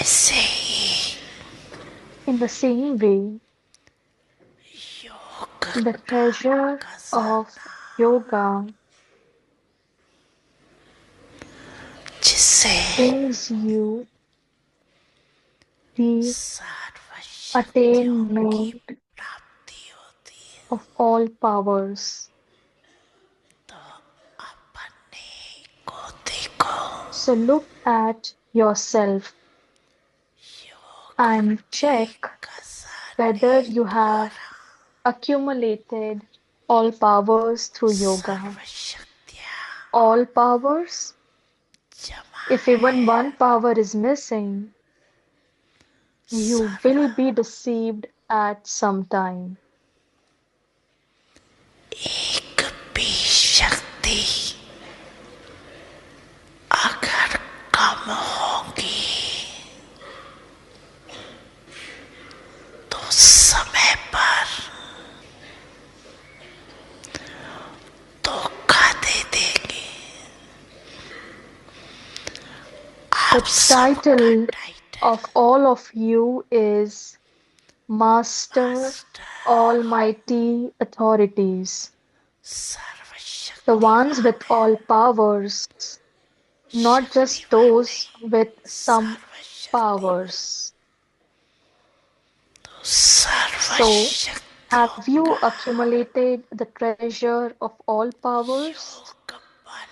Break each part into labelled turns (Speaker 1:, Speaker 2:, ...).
Speaker 1: ऐसे ही
Speaker 2: In the same way,
Speaker 1: योग
Speaker 2: the
Speaker 1: का
Speaker 2: treasure of
Speaker 1: खजाना
Speaker 2: yoga
Speaker 1: जिससे
Speaker 2: brings you the
Speaker 1: सर्व शक्तियों की
Speaker 2: attainment
Speaker 1: प्राप्ति होती है,
Speaker 2: of all powers.
Speaker 1: तो अपने को देखो।
Speaker 2: So look at yourself
Speaker 1: योग
Speaker 2: and
Speaker 1: के
Speaker 2: check
Speaker 1: खजाने
Speaker 2: whether you have
Speaker 1: द्वारा
Speaker 2: accumulated all powers through yoga.
Speaker 1: सर्व शक्तियाँ
Speaker 2: All powers?
Speaker 1: जमा
Speaker 2: If
Speaker 1: है।
Speaker 2: even one power is missing, you
Speaker 1: serve
Speaker 2: will be deceived at some time.
Speaker 1: एक भी शक्ति अगर कम होगी तो समय पर धोखा दे देगी।
Speaker 2: The
Speaker 1: आप सबका
Speaker 2: title
Speaker 1: title
Speaker 2: of all of you is Master
Speaker 1: master
Speaker 2: Almighty Authorities, the ones with
Speaker 1: सर्वशक्तिमान है।
Speaker 2: all powers, not just
Speaker 1: शक्तिवादी
Speaker 2: those with some
Speaker 1: सर्वशक्ति
Speaker 2: powers.
Speaker 1: तो
Speaker 2: So,
Speaker 1: सर्वशक्तियों
Speaker 2: have you
Speaker 1: का
Speaker 2: accumulated the treasure of all powers
Speaker 1: योग बल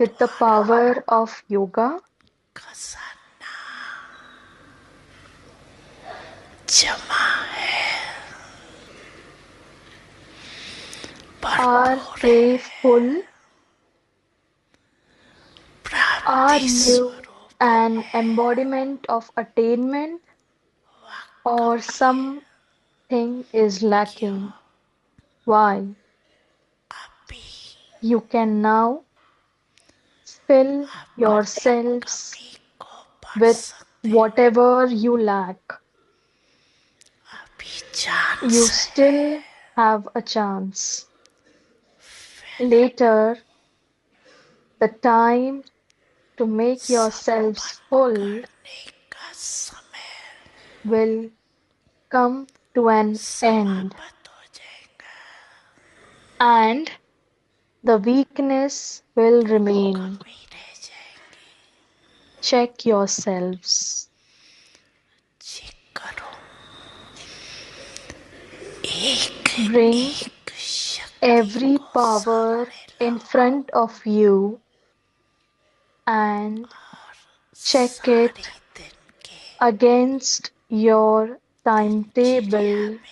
Speaker 2: with the
Speaker 1: द्वारा
Speaker 2: power of yoga?
Speaker 1: खजाना जमा है,
Speaker 2: Are
Speaker 1: भरपूर
Speaker 2: they
Speaker 1: है।
Speaker 2: full? Are
Speaker 1: प्राप्ति
Speaker 2: you
Speaker 1: स्वरूप
Speaker 2: an
Speaker 1: में
Speaker 2: embodiment of attainment or
Speaker 1: कभी
Speaker 2: something is
Speaker 1: क्यों
Speaker 2: lacking? Why?
Speaker 1: अभी
Speaker 2: You can now fill
Speaker 1: अपनी
Speaker 2: yourselves
Speaker 1: कमी को भर
Speaker 2: with
Speaker 1: सकते हो।
Speaker 2: whatever you lack.
Speaker 1: अभी चांस
Speaker 2: You
Speaker 1: है,
Speaker 2: still have a chance.
Speaker 1: Fill
Speaker 2: Later, the time to make yourselves
Speaker 1: संपन्न
Speaker 2: full
Speaker 1: करने का समय
Speaker 2: will come to an end,
Speaker 1: समाप्त हो जाएगा।
Speaker 2: and the weakness will remain.
Speaker 1: कमी रह जाएगी।
Speaker 2: Check yourselves.
Speaker 1: चेक करो, एक
Speaker 2: Bring
Speaker 1: एक शक्ति
Speaker 2: every
Speaker 1: को
Speaker 2: power
Speaker 1: सामने
Speaker 2: in
Speaker 1: लाओ
Speaker 2: front of you and
Speaker 1: और
Speaker 2: check it
Speaker 1: सारी दिन के
Speaker 2: against your
Speaker 1: दिनचर्या
Speaker 2: timetable
Speaker 1: में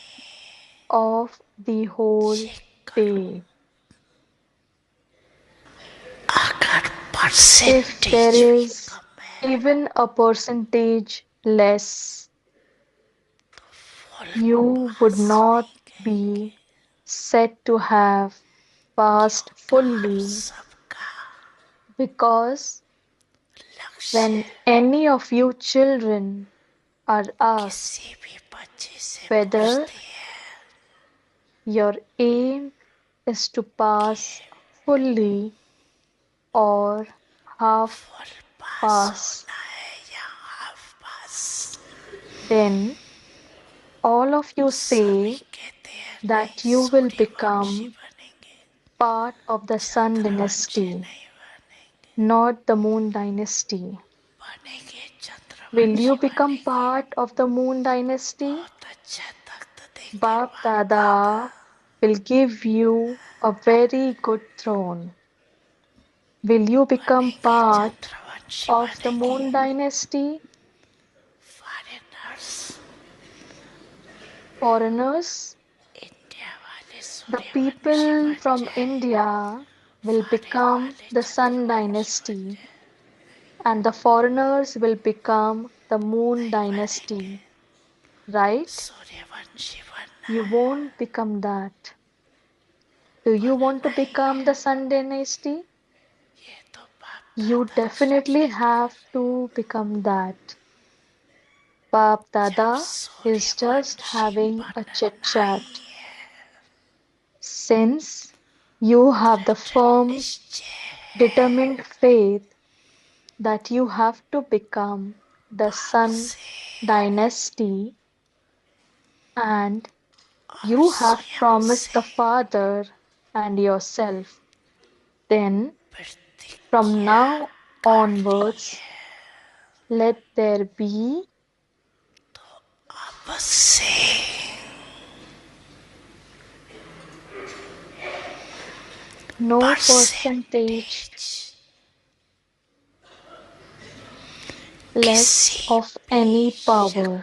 Speaker 2: of the whole
Speaker 1: चेक करो।
Speaker 2: day.
Speaker 1: अगर
Speaker 2: If there
Speaker 1: परसेंटेज भी
Speaker 2: is
Speaker 1: कम है
Speaker 2: even a percentage less,
Speaker 1: तो full
Speaker 2: you would
Speaker 1: pass
Speaker 2: not
Speaker 1: नहीं
Speaker 2: be
Speaker 1: कहेंगे,
Speaker 2: said to have passed
Speaker 1: क्योंकि आप
Speaker 2: fully,
Speaker 1: सबका
Speaker 2: because
Speaker 1: लक्ष्य
Speaker 2: when any of you children are asked
Speaker 1: किसी भी बच्चे से
Speaker 2: whether
Speaker 1: पूछते हैं
Speaker 2: your aim is to pass
Speaker 1: कि
Speaker 2: fully or half
Speaker 1: full pass
Speaker 2: pass,
Speaker 1: होना है या half past,
Speaker 2: then all of you
Speaker 1: सभी
Speaker 2: say
Speaker 1: कहते हैं नहीं
Speaker 2: that you will
Speaker 1: Suryavanshi
Speaker 2: become
Speaker 1: बनेंगे,
Speaker 2: part of the Sun
Speaker 1: Chandravanshi
Speaker 2: dynasty,
Speaker 1: नहीं बनेंगे।
Speaker 2: not the Moon dynasty.
Speaker 1: बनेंगे
Speaker 2: Will you
Speaker 1: चंद्रवंशी
Speaker 2: become
Speaker 1: बनेंगे।
Speaker 2: part of the Moon dynasty?
Speaker 1: बहुत अच्छा तख्त देंगे
Speaker 2: Bap
Speaker 1: बाप दादा।
Speaker 2: Dada will give you a very good throne. Will you become
Speaker 1: बनेंगे
Speaker 2: part
Speaker 1: चंद्रवंशी
Speaker 2: of the
Speaker 1: बनेंगे।
Speaker 2: Moon dynasty?
Speaker 1: Foreigners
Speaker 2: Foreigners,
Speaker 1: India वाले
Speaker 2: the
Speaker 1: सूर्यवंशी
Speaker 2: people
Speaker 1: बन
Speaker 2: from
Speaker 1: जाए,
Speaker 2: India will
Speaker 1: फॉरेन
Speaker 2: become
Speaker 1: वाले
Speaker 2: the Sun
Speaker 1: चंद्रवंशी बन
Speaker 2: dynasty,
Speaker 1: जाए।
Speaker 2: and the foreigners will become the Moon
Speaker 1: नहीं बनेंगे,
Speaker 2: dynasty, right?
Speaker 1: सूर्यवंशी बनना
Speaker 2: You
Speaker 1: है।
Speaker 2: won't become that. Do you want to
Speaker 1: बनना ही
Speaker 2: become
Speaker 1: है,
Speaker 2: the Sun dynasty?
Speaker 1: ये तो बाप
Speaker 2: You
Speaker 1: दादा
Speaker 2: definitely
Speaker 1: डिसाइड कर
Speaker 2: have
Speaker 1: रहे
Speaker 2: to become that. Bap
Speaker 1: हैं। जब
Speaker 2: Dada is just
Speaker 1: Suryavanshi
Speaker 2: having a chit
Speaker 1: बनना
Speaker 2: chat.
Speaker 1: ही है,
Speaker 2: Since you have the
Speaker 1: दृढ़
Speaker 2: firm,
Speaker 1: निश्चय है,
Speaker 2: determined faith that you have to become the Sun dynasty, and you have promised the Father and yourself. Then, from now onwards, let there be no percentage less of any power.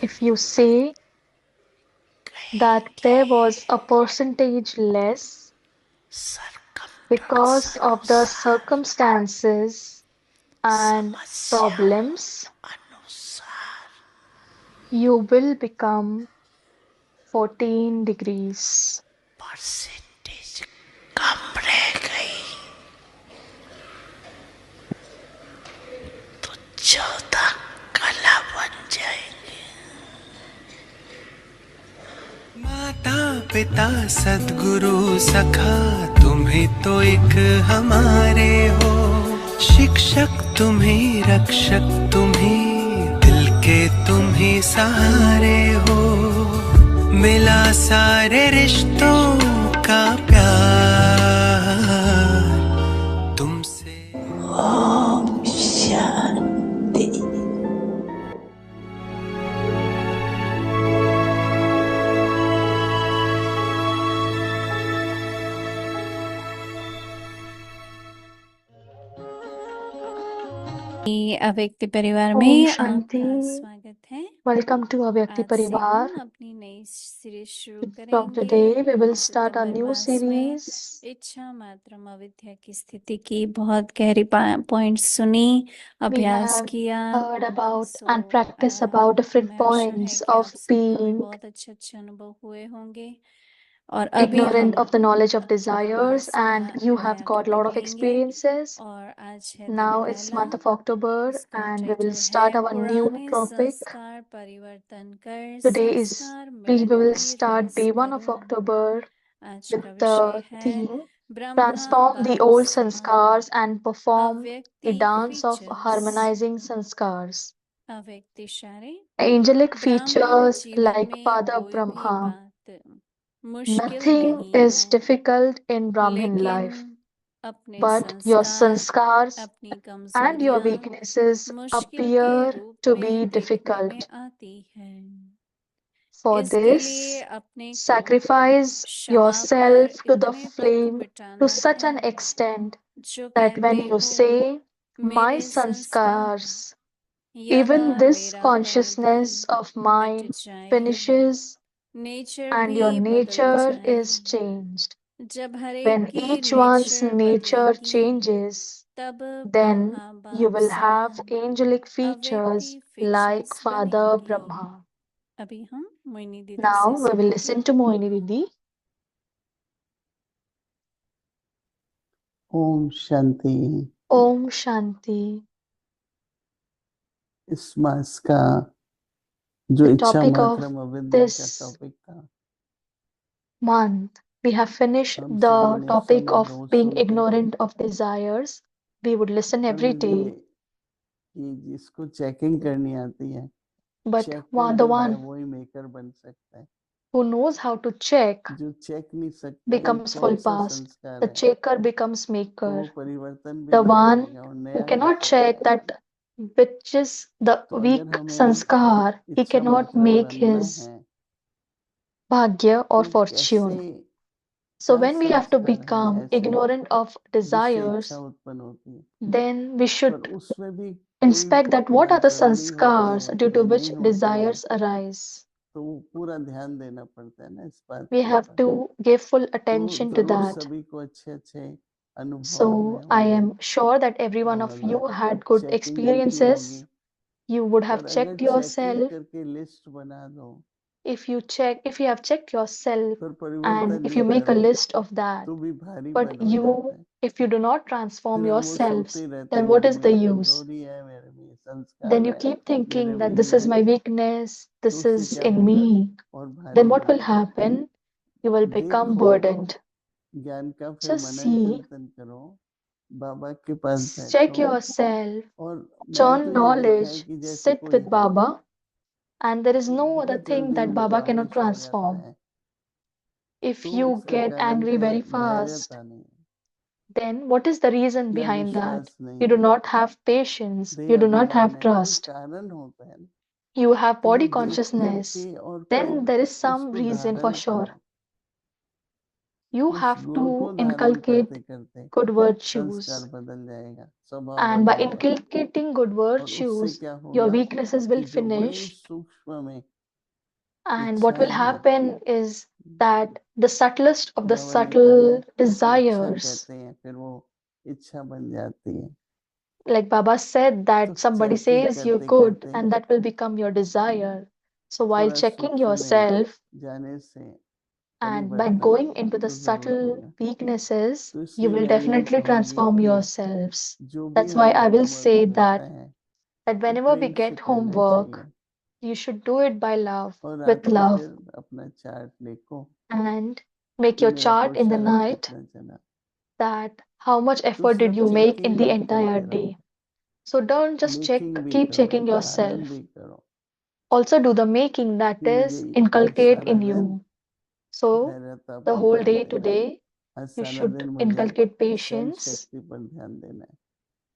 Speaker 2: If you say that there was a percentage less because of the circumstances and problems, you will become 14 degrees.
Speaker 3: माता पिता सद्गुरु सखा तुम्हें तो एक हमारे हो, शिक्षक तुम्हें रक्षक तुम्हें दिल के तुम्हें सहारे हो, मिला सारे रिश्तों का प्यार तुमसे।
Speaker 4: अव्यक्ति परिवार
Speaker 2: ओम
Speaker 4: में
Speaker 2: शांति।
Speaker 4: आपका स्वागत है।
Speaker 2: Welcome to अव्यक्ति
Speaker 4: आज से
Speaker 2: परिवार.
Speaker 4: हम अपनी नई सीरीज शुरू
Speaker 2: From
Speaker 4: करेंगे।
Speaker 2: today, we will
Speaker 4: इस
Speaker 2: start a
Speaker 4: सितंबर
Speaker 2: new
Speaker 4: मास में
Speaker 2: series.
Speaker 4: इच्छा मात्रम अविद्या की स्थिति की बहुत गहरी पॉइंट्स सुनी,
Speaker 2: We
Speaker 4: अभ्यास
Speaker 2: have
Speaker 4: किया।
Speaker 2: heard about
Speaker 4: so
Speaker 2: and practiced about different
Speaker 4: हमें आशा है
Speaker 2: points
Speaker 4: कि आप
Speaker 2: of
Speaker 4: सबको भी
Speaker 2: being
Speaker 4: बहुत अच्छे अच्छे अनुभव हुए होंगे। और अभी हम
Speaker 2: ignorant of the knowledge of
Speaker 4: October
Speaker 2: desires,
Speaker 4: मास का
Speaker 2: and you have
Speaker 4: नया
Speaker 2: got a lot
Speaker 4: topic
Speaker 2: of
Speaker 4: लेंगे।
Speaker 2: experiences.
Speaker 4: और आज है दिन
Speaker 2: Now it's
Speaker 4: पहला।
Speaker 2: month of October,
Speaker 4: इसका
Speaker 2: and we will
Speaker 4: title
Speaker 2: start
Speaker 4: है
Speaker 2: our new
Speaker 4: पुराने
Speaker 2: topic.
Speaker 4: संस्कार परिवर्तन कर
Speaker 2: Today is
Speaker 4: संस्कार
Speaker 2: we will
Speaker 4: मिलती
Speaker 2: start
Speaker 4: रेस
Speaker 2: day 1 of
Speaker 4: करूं।
Speaker 2: October
Speaker 4: आज
Speaker 2: with
Speaker 4: का
Speaker 2: the
Speaker 4: विषय है
Speaker 2: theme
Speaker 4: Brahma
Speaker 2: transform the old sanskars and perform the
Speaker 4: अव्यक्ति
Speaker 2: dance of
Speaker 4: features.
Speaker 2: harmonizing sanskars.
Speaker 4: अव्यक्ति इशारे।
Speaker 2: Angelic
Speaker 4: ब्राह्मण
Speaker 2: features
Speaker 4: जीवन
Speaker 2: like
Speaker 4: में
Speaker 2: Father
Speaker 4: कोई भी
Speaker 2: Brahma.
Speaker 4: बात मुश्किल
Speaker 2: Nothing
Speaker 4: नहीं
Speaker 2: is
Speaker 4: है,
Speaker 2: difficult in Brahmin
Speaker 4: लेकिन
Speaker 2: life,
Speaker 4: अपने
Speaker 2: but your
Speaker 4: संस्कार,
Speaker 2: sanskars
Speaker 4: अपनी
Speaker 2: and your
Speaker 4: कमजोरियां
Speaker 2: weaknesses
Speaker 4: मुश्किल के
Speaker 2: appear
Speaker 4: रूप
Speaker 2: to
Speaker 4: में
Speaker 2: be
Speaker 4: देखने में
Speaker 2: difficult.
Speaker 4: आती है।
Speaker 2: For
Speaker 4: इसके लिए
Speaker 2: this,
Speaker 4: अपने को
Speaker 2: sacrifice
Speaker 4: क्षमा पर
Speaker 2: yourself to the
Speaker 4: इतने तक
Speaker 2: flame to
Speaker 4: मिटाना
Speaker 2: such
Speaker 4: है
Speaker 2: an extent
Speaker 4: जो
Speaker 2: that
Speaker 4: कहते
Speaker 2: when you
Speaker 4: हो
Speaker 2: say, My
Speaker 4: मेरे संस्कार
Speaker 2: sanskars,
Speaker 4: या
Speaker 2: even this
Speaker 4: मेरा पल
Speaker 2: consciousness
Speaker 4: भी
Speaker 2: of
Speaker 4: मिट
Speaker 2: mine
Speaker 4: जाए,
Speaker 2: finishes
Speaker 4: नेचर
Speaker 2: and
Speaker 4: भी
Speaker 2: your
Speaker 4: बदल
Speaker 2: nature
Speaker 4: जाए।
Speaker 2: is changed.
Speaker 4: जब हर एक
Speaker 2: When
Speaker 4: की
Speaker 2: each one's
Speaker 4: नेचर
Speaker 2: nature
Speaker 4: बदलेगी
Speaker 2: changes,
Speaker 4: तब
Speaker 2: then
Speaker 4: ब्रह्मा
Speaker 2: you
Speaker 4: बाप
Speaker 2: will
Speaker 4: सा
Speaker 2: have angelic features
Speaker 4: अव्यक्ति
Speaker 2: like
Speaker 4: features
Speaker 2: Father
Speaker 4: बनेंगी।
Speaker 2: Brahma.
Speaker 4: अभी हम मोहिनी दीदी
Speaker 2: Now
Speaker 4: से
Speaker 2: we will
Speaker 4: सुनेंगे।
Speaker 2: listen to Mohini Didi.
Speaker 5: Om Shanti.
Speaker 2: Om Shanti.
Speaker 5: इस मास का जो
Speaker 2: The
Speaker 5: इच्छा
Speaker 2: topic
Speaker 5: मात्र
Speaker 2: of
Speaker 5: अविद्या का
Speaker 2: this
Speaker 5: टॉपिक था,
Speaker 2: month, we have finished
Speaker 5: हम
Speaker 2: the
Speaker 5: सभी ने
Speaker 2: topic
Speaker 5: सुने,
Speaker 2: of
Speaker 5: रोज
Speaker 2: being
Speaker 5: सुनते हैं।
Speaker 2: ignorant of desires. We would listen every
Speaker 5: समझिए
Speaker 2: day,
Speaker 5: कि जिसको चेकिंग करनी आती है,
Speaker 2: but
Speaker 5: चेकर
Speaker 2: the
Speaker 5: जो है
Speaker 2: one
Speaker 5: वही मेकर बन सकता है।
Speaker 2: who knows how to check
Speaker 5: जो चेक नहीं सकता ये
Speaker 2: becomes full
Speaker 5: कौन सा
Speaker 2: past.
Speaker 5: संस्कार
Speaker 2: The
Speaker 5: है,
Speaker 2: checker becomes
Speaker 5: तो
Speaker 2: maker.
Speaker 5: वो परिवर्तन भी
Speaker 2: The
Speaker 5: नहीं
Speaker 2: one
Speaker 5: करेगा और
Speaker 2: who
Speaker 5: नया
Speaker 2: cannot
Speaker 5: कैसे
Speaker 2: check
Speaker 5: बनाएगा।
Speaker 2: that which is the
Speaker 5: तो अगर
Speaker 2: weak
Speaker 5: हमें
Speaker 2: sanskar, he
Speaker 5: इच्छा
Speaker 2: cannot
Speaker 5: मात्र
Speaker 2: make
Speaker 5: बनना
Speaker 2: his
Speaker 5: है
Speaker 2: bhagya or
Speaker 5: तो
Speaker 2: fortune.
Speaker 5: कैसे,
Speaker 2: So
Speaker 5: क्या
Speaker 2: when we have to
Speaker 5: संस्कार है
Speaker 2: become
Speaker 5: ऐसे
Speaker 2: ignorant of
Speaker 5: जिससे इच्छा
Speaker 2: desires,
Speaker 5: उत्पन्न होती है,
Speaker 2: then we
Speaker 5: पर
Speaker 2: should
Speaker 5: उसमें भी कोई
Speaker 2: inspect that what are the
Speaker 5: जरूरी होती
Speaker 2: sanskars
Speaker 5: है
Speaker 2: due to
Speaker 5: या
Speaker 2: which
Speaker 5: नहीं होती है,
Speaker 2: desires arise.
Speaker 5: तो वो पूरा ध्यान देना पड़ता है ना इस बात
Speaker 2: We
Speaker 5: के
Speaker 2: have
Speaker 5: ऊपर।
Speaker 2: to give full
Speaker 5: तो
Speaker 2: attention to
Speaker 5: जरूर
Speaker 2: that.
Speaker 5: सभी को अच्छे अच्छे अनुभव हुए
Speaker 2: So I
Speaker 5: होंगे
Speaker 2: am sure that every one of you
Speaker 5: और
Speaker 2: had good
Speaker 5: चेकिंग भी की होगी,
Speaker 2: experiences. You would have
Speaker 5: पर अगर
Speaker 2: checked
Speaker 5: चेकिंग
Speaker 2: yourself.
Speaker 5: करके लिस्ट बना दो,
Speaker 2: If you have checked yourself
Speaker 5: पर
Speaker 2: and
Speaker 5: परिवर्तन
Speaker 2: if you
Speaker 5: नहीं
Speaker 2: make a
Speaker 5: करो
Speaker 2: list of that,
Speaker 5: तो भी भारी
Speaker 2: but
Speaker 5: पन हो जाता है।
Speaker 2: if you do not transform
Speaker 5: फिर हम वो
Speaker 2: yourselves,
Speaker 5: सोचते ही रहते
Speaker 2: then
Speaker 5: हैं
Speaker 2: what
Speaker 5: मेरे
Speaker 2: is
Speaker 5: में
Speaker 2: the
Speaker 5: ये
Speaker 2: use?
Speaker 5: कमजोरी है, मेरे में ये
Speaker 2: Then
Speaker 5: संस्कार
Speaker 2: you
Speaker 5: है,
Speaker 2: keep thinking
Speaker 5: मेरे में
Speaker 2: that this
Speaker 5: ये
Speaker 2: is
Speaker 5: है,
Speaker 2: my weakness,
Speaker 5: तो
Speaker 2: this
Speaker 5: उससे
Speaker 2: is
Speaker 5: क्या
Speaker 2: in
Speaker 5: होगा
Speaker 2: me.
Speaker 5: और
Speaker 2: Then
Speaker 5: भारी
Speaker 2: what
Speaker 5: हो
Speaker 2: will
Speaker 5: जाएगा।
Speaker 2: happen? you will become burdened.
Speaker 5: ज्ञान का फिर
Speaker 2: Just
Speaker 5: मनन
Speaker 2: see,
Speaker 5: चिंतन करो, बाबा के पास
Speaker 2: check
Speaker 5: बैठो।
Speaker 2: yourself,
Speaker 5: और मैंने
Speaker 2: churn
Speaker 5: तो ये देखा है
Speaker 2: knowledge,
Speaker 5: कि जैसे
Speaker 2: sit
Speaker 5: कोई
Speaker 2: with
Speaker 5: है
Speaker 2: Baba, and there is
Speaker 5: तो
Speaker 2: no other
Speaker 5: बहुत
Speaker 2: thing
Speaker 5: जल्दी
Speaker 2: that
Speaker 5: वो
Speaker 2: Baba
Speaker 5: काबू
Speaker 2: cannot
Speaker 5: छूट जाता
Speaker 2: transform.
Speaker 5: है,
Speaker 2: If
Speaker 5: तो
Speaker 2: you
Speaker 5: उसका
Speaker 2: get
Speaker 5: कारण
Speaker 2: angry
Speaker 5: है
Speaker 2: very fast,
Speaker 5: धैर्यता नहीं,
Speaker 2: then what is the reason
Speaker 5: या
Speaker 2: behind that?
Speaker 5: विश्वास नहीं
Speaker 2: You do
Speaker 5: है,
Speaker 2: not have patience,
Speaker 5: देह
Speaker 2: you do not
Speaker 5: अभिमान
Speaker 2: have
Speaker 5: है, कोई
Speaker 2: trust,
Speaker 5: कारण होता है ना।
Speaker 2: you have
Speaker 5: तो वो
Speaker 2: body
Speaker 5: देख
Speaker 2: consciousness,
Speaker 5: करके और फिर
Speaker 2: then there is some
Speaker 5: उसको
Speaker 2: reason for
Speaker 5: धारण
Speaker 2: sure.
Speaker 5: करो।
Speaker 2: You
Speaker 5: उस
Speaker 2: have
Speaker 5: गुण को
Speaker 2: to
Speaker 5: धारण
Speaker 2: inculcate
Speaker 5: करते करते
Speaker 2: good
Speaker 5: संस्कार
Speaker 2: virtues.
Speaker 5: बदल जाएगा, स्वभाव
Speaker 2: And by
Speaker 5: बदलेगा।
Speaker 2: inculcating good
Speaker 5: और उससे
Speaker 2: virtues,
Speaker 5: क्या
Speaker 2: your
Speaker 5: होगा
Speaker 2: weaknesses
Speaker 5: कि
Speaker 2: will
Speaker 5: जो बड़ी
Speaker 2: finish.
Speaker 5: सूक्ष्म में
Speaker 2: And what will
Speaker 5: इच्छाएं हैं,
Speaker 2: happen is that the subtlest of the
Speaker 5: बाबा ने कहा ना
Speaker 2: subtle
Speaker 5: कि इच्छा
Speaker 2: desires,
Speaker 5: कहते हैं, फिर वो इच्छा बन जाती है।
Speaker 2: like Baba said,
Speaker 5: तो
Speaker 2: that somebody
Speaker 5: checking
Speaker 2: says you're
Speaker 5: करते
Speaker 2: good
Speaker 5: करते
Speaker 2: and that will become your desire. So while
Speaker 5: थोड़ा
Speaker 2: checking
Speaker 5: सूक्ष्म में
Speaker 2: yourself
Speaker 5: जाने से
Speaker 2: and by
Speaker 5: परिवर्तन
Speaker 2: going into the
Speaker 5: तो जरूर
Speaker 2: subtle
Speaker 5: होगा।
Speaker 2: weaknesses,
Speaker 5: तो
Speaker 2: you
Speaker 5: इसलिए
Speaker 2: will
Speaker 5: मैं यही
Speaker 2: definitely
Speaker 5: कहूंगी
Speaker 2: transform
Speaker 5: कि
Speaker 2: yourselves.
Speaker 5: जो भी
Speaker 2: That's why
Speaker 5: हमें
Speaker 2: I will
Speaker 5: होमवर्क
Speaker 2: say
Speaker 5: मिलता
Speaker 2: that
Speaker 5: है वो
Speaker 2: whenever we
Speaker 5: प्रेम से
Speaker 2: get
Speaker 5: करना
Speaker 2: homework,
Speaker 5: चाहिए।
Speaker 2: you should do it by love,
Speaker 5: और रात
Speaker 2: with
Speaker 5: को
Speaker 2: love,
Speaker 5: फिर अपना चार्ट लिखो
Speaker 2: and make
Speaker 5: कि
Speaker 2: your
Speaker 5: मेरा
Speaker 2: chart in the
Speaker 5: पुरुषार्थ
Speaker 2: night
Speaker 5: कितना चला।
Speaker 2: that how much
Speaker 5: तो
Speaker 2: effort did
Speaker 5: सिर्फ
Speaker 2: you make in
Speaker 5: checking
Speaker 2: the
Speaker 5: मत
Speaker 2: entire
Speaker 5: करते रहो,
Speaker 2: day. So don't just check,
Speaker 5: making भी
Speaker 2: keep
Speaker 5: करो,
Speaker 2: checking
Speaker 5: धारण
Speaker 2: yourself.
Speaker 5: भी करो
Speaker 2: Also do the making, that
Speaker 5: कि मुझे
Speaker 2: is
Speaker 5: आज
Speaker 2: inculcate
Speaker 5: सारा
Speaker 2: in
Speaker 5: दिन
Speaker 2: you. So
Speaker 5: धैर्यता
Speaker 2: the
Speaker 5: पर
Speaker 2: whole
Speaker 5: ध्यान
Speaker 2: day
Speaker 5: देना है,
Speaker 2: today,
Speaker 5: आज
Speaker 2: you
Speaker 5: सारा
Speaker 2: should
Speaker 5: दिन मुझे
Speaker 2: inculcate
Speaker 5: सहन
Speaker 2: patience,
Speaker 5: शक्ति पर ध्यान देना है।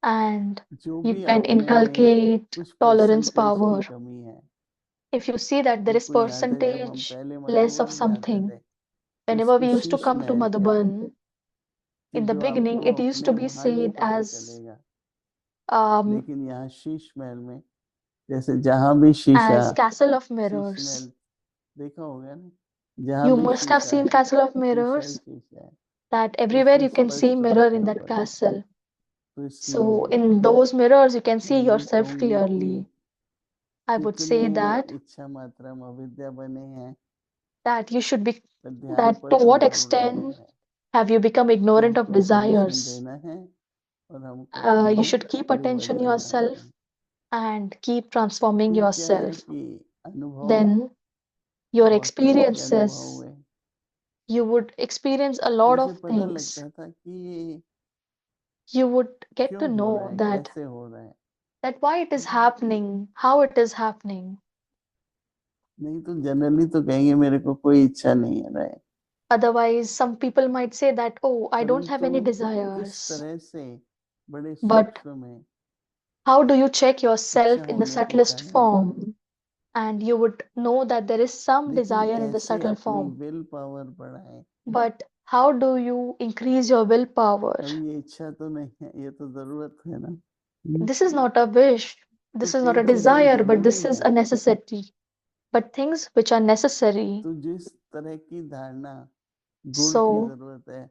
Speaker 2: and
Speaker 5: जो
Speaker 2: you
Speaker 5: भी
Speaker 2: can
Speaker 5: अपने में
Speaker 2: inculcate
Speaker 5: कुछ
Speaker 2: tolerance
Speaker 5: परसेंटेज की
Speaker 2: power.
Speaker 5: कमी है,
Speaker 2: If you see that there
Speaker 5: तो
Speaker 2: is
Speaker 5: कोई याद है जब हम
Speaker 2: percentage
Speaker 5: पहले
Speaker 2: less of
Speaker 5: मधुबन जाते
Speaker 2: something,
Speaker 5: थे तो
Speaker 2: whenever we
Speaker 5: इसको
Speaker 2: used to
Speaker 5: शीश
Speaker 2: come to
Speaker 5: महल कहते थे
Speaker 2: Madhuban,
Speaker 5: कि
Speaker 2: in the
Speaker 5: जो
Speaker 2: beginning,
Speaker 5: आपको
Speaker 2: it used
Speaker 5: अपने
Speaker 2: to be
Speaker 5: वहां नहीं
Speaker 2: said
Speaker 5: पता
Speaker 2: as
Speaker 5: चलेगा,
Speaker 2: um,
Speaker 5: लेकिन यहाँ शीश महल में जैसे जहां भी शीशा,
Speaker 2: as castle of
Speaker 5: शीश
Speaker 2: mirrors.
Speaker 5: महल देखा होगा ना, जहां
Speaker 2: You
Speaker 5: भी
Speaker 2: must have
Speaker 5: शीशा
Speaker 2: seen
Speaker 5: है
Speaker 2: castle of
Speaker 5: शीशा ही
Speaker 2: mirrors,
Speaker 5: शीशा है,
Speaker 2: that
Speaker 5: तो
Speaker 2: everywhere
Speaker 5: उसमें
Speaker 2: you can see
Speaker 5: स्पष्ट
Speaker 2: mirror in
Speaker 5: दिखाई
Speaker 2: that
Speaker 5: पड़ता है।
Speaker 2: castle.
Speaker 5: तो इसलिए
Speaker 2: So in those mirrors, you can
Speaker 5: मैं
Speaker 2: see
Speaker 5: ये
Speaker 2: yourself
Speaker 5: कहूंगी कि
Speaker 2: clearly. I would
Speaker 5: कितने
Speaker 2: say that
Speaker 5: इच्छा मात्रा में अविद्या बने हैं,
Speaker 2: that you should be,
Speaker 5: पर ध्यान
Speaker 2: that
Speaker 5: पर
Speaker 2: to
Speaker 5: तो
Speaker 2: what
Speaker 5: जरूर रहना
Speaker 2: extent
Speaker 5: है
Speaker 2: have you become
Speaker 5: कि
Speaker 2: ignorant of
Speaker 5: हमको अटेंशन
Speaker 2: desires.
Speaker 5: देना है और हमको
Speaker 2: You
Speaker 5: खुद
Speaker 2: should keep attention
Speaker 5: परिवर्तन लाना
Speaker 2: yourself
Speaker 5: है।
Speaker 2: and keep transforming
Speaker 5: फिर क्या है
Speaker 2: yourself.
Speaker 5: कि अनुभव
Speaker 2: Then your
Speaker 5: बहुत तरह के अनुभव
Speaker 2: experiences,
Speaker 5: हुए,
Speaker 2: you would experience a lot
Speaker 5: जैसे
Speaker 2: of
Speaker 5: पता
Speaker 2: things.
Speaker 5: लगता था कि ये
Speaker 2: You would get to
Speaker 5: क्यों हो रहा
Speaker 2: know
Speaker 5: है,
Speaker 2: that
Speaker 5: कैसे हो रहा है।
Speaker 2: why it is happening, how it is happening.
Speaker 5: नहीं तो जनरली तो कहेंगे मेरे को कोई इच्छा नहीं है रहा है,
Speaker 2: Otherwise, some people might say that, oh, I don't have
Speaker 5: परंतु
Speaker 2: any
Speaker 5: किस
Speaker 2: desires.
Speaker 5: तरह से बड़े
Speaker 2: But
Speaker 5: सूक्ष्म में
Speaker 2: how do you check
Speaker 5: इच्छा
Speaker 2: yourself in the
Speaker 5: होने के
Speaker 2: subtlest
Speaker 5: कारण,
Speaker 2: form? And you would know that there is some
Speaker 5: लेकिन
Speaker 2: desire in the
Speaker 5: कैसे
Speaker 2: subtle
Speaker 5: अपनी
Speaker 2: form.
Speaker 5: विल पावर बढ़ाएं।
Speaker 2: But how do you increase your willpower?
Speaker 5: अब ये इच्छा तो नहीं है, ये तो जरूरत है ना।
Speaker 2: This is not a wish,
Speaker 5: तो
Speaker 2: this is not
Speaker 5: कई
Speaker 2: a
Speaker 5: चीजें
Speaker 2: desire, but
Speaker 5: जरूरी
Speaker 2: this is
Speaker 5: हैं,
Speaker 2: a necessity. But things which are necessary.
Speaker 5: तो जिस तरह की धारणा गुण की
Speaker 2: So,
Speaker 5: जरूरत है